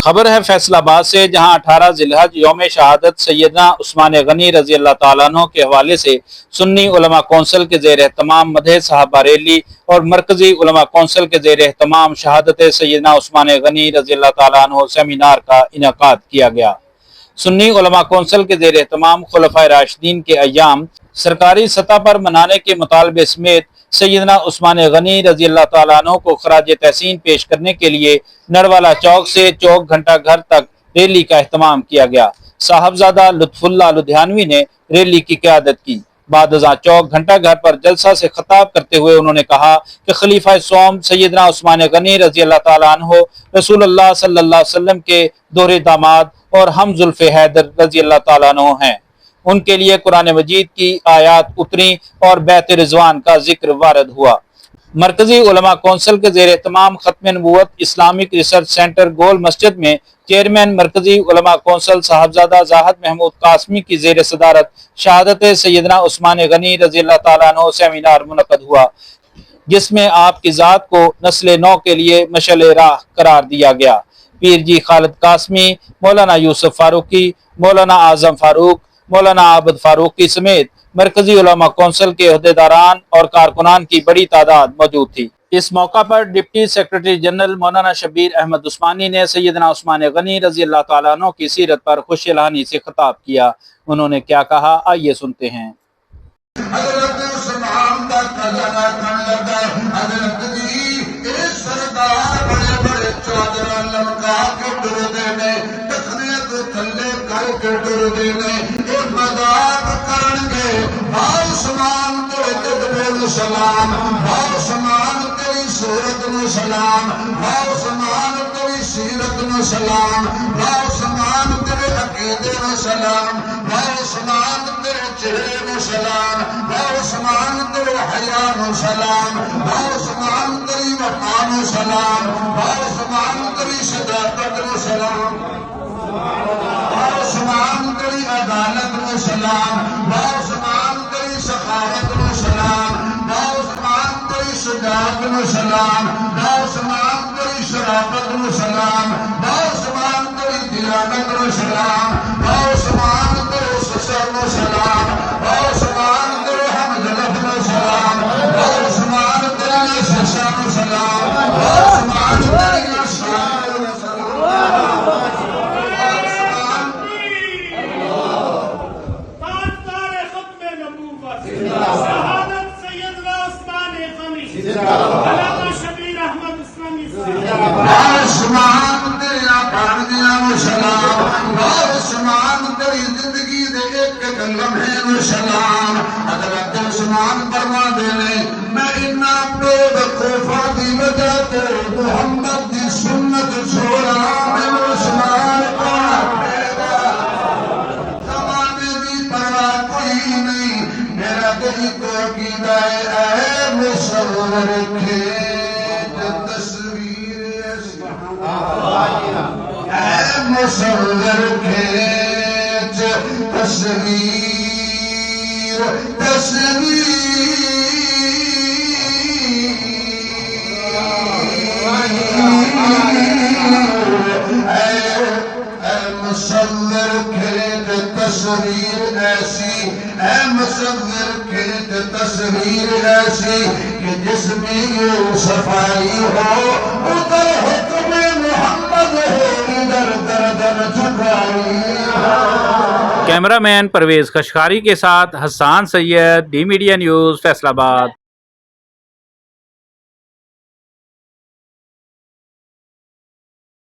खबर है फैसलाबाद से, जहां 18 जिलहज यौम शहादत सैयदना उस्मान गनी रजी अल्लाह ताला अन्हु के हवाले से सुन्नी उलमा कौंसिल के ज़ेर एहतमाम मदह साहबा रैली और मरकजी उलमा कौंसिल के ज़ेर एहतमाम शहादत सैयदना उस्मान गनी रजी अल्लाह ताला अन्हु सेमिनार का इनेकाद किया गया। सुन्नी उलमा कौंसिल के ज़ेर एहतमाम खुलफाए राशिदीन के अय्याम सरकारी सतह पर मनाने के मुतालबे समेत सैयदना उस्मान गनी रजी अल्लाह ताला अन्हु को खराज तहसीन पेश करने के लिए नरवाला चौक से चौक घंटा घर तक रैली का एहतमाम किया गया। साहबजादा लुत्फुल्लाह लुधियानवी ने रैली की क़यादत की। बादज़ां चौक घंटा घर पर जलसा से खिताब करते हुए उन्होंने कहा कि खलीफा सोम सैयदना उस्मान गनी रजी अल्लाह ताला अन्हु रसूलुल्लाह सल्लल्लाहु अलैहि वसल्लम के दोहरे दामाद और हम जुल्फ़े हैदर रजी अल्लाह ताला अन्हु हैं। उनके लिए कुरान मजीद की आयात उतरी और बैत रिजवान का जिक्र वारद हुआ। मरकजी उलमा कौंसिल के ज़ेर एहतमाम खत्म नबूवत इस्लामिक रिसर्च सेंटर गोल मस्जिद में चेयरमैन मरकजी उलमा कौंसिल साहबजादा ज़ाहिद महमूद कासमी की ज़ेर सदारत शहादत सैयदना उस्मान गनी रजी अल्लाह ताला अन्हु सेमिनार मुनक़द हुआ, जिसमें आपकी ज़ात को नस्ल नौ के लिए मशअल राह करार दिया गया। पीर जी खालिद कासमी, मौलाना यूसुफ फारूकी, मौलाना आजम फारूक, मौलाना आबद फारूकी समेत मरकजी उलमा कौंसिल के अहदेदारान और कारकुनान की बड़ी तादाद मौजूद थी। इस मौका पर डिप्टी सेक्रेटरी जनरल मौलाना शबीर अहमद उस्मानी ने सैयदना उस्मान गनी रजी अल्लाह ताला अन्हु की सीरत पर खुशलहानी से खिताब किया। उन्होंने क्या कहा, आइए सुनते हैं। सलाम भाव समान तेरी सूरत नु सलाम भाव समान तेरी सीरत नु सलाम भाव समान तेरे अकीदे नु सलाम भाव समान तेरे चेहरे नु सलाम भाव समान तेरे हया नु सलाम भाव समान तेरी वफा नु सलाम भाव समान तेरी सदाकत नु सलाम भाव समान तेरी अदालत नु सलाम भाव समान तेरी सखावत नु सलाम भाव समान तेरी सजात नु सलाम भाव समान तेरी शराफत नु सलाम भाव समान तेरी दिलानत नु सलाम भाव समान तेरे ससर नु सलाम भाव समान तेरे हमजलफ नु सलाम भाव समान तेरी ससा नु सलाम भाव समान तेरी अशार नु सलाम। शबीर अहमद उस्मानी समान तेरा पारदिया नु सलाम समान तेरी जिंदगी दे एक लम्हे नु सलाम। हजरत उस्मान फरमा देने मैं इन्ना बेवकूफा दी वजह ते मुहम्मद दी सुन्नत छोड़ा मैं उस्मान ज़माने दी परवाह कोई नहीं मेरा दिल को अकीदा है मुसव्वर के मुसव्वर खेच तस्वीर मुसव्वर खेच तस्वीर ऐसी मुसव्वर खेच तस्वीर ऐसी कि जिसमें सफाई हो उधर हुक्म मोहम्मद हो इधर दर झुकाई। कैमरामैन परवेज खशखारी के साथ Hassan Syed, D Media News, Faisalabad.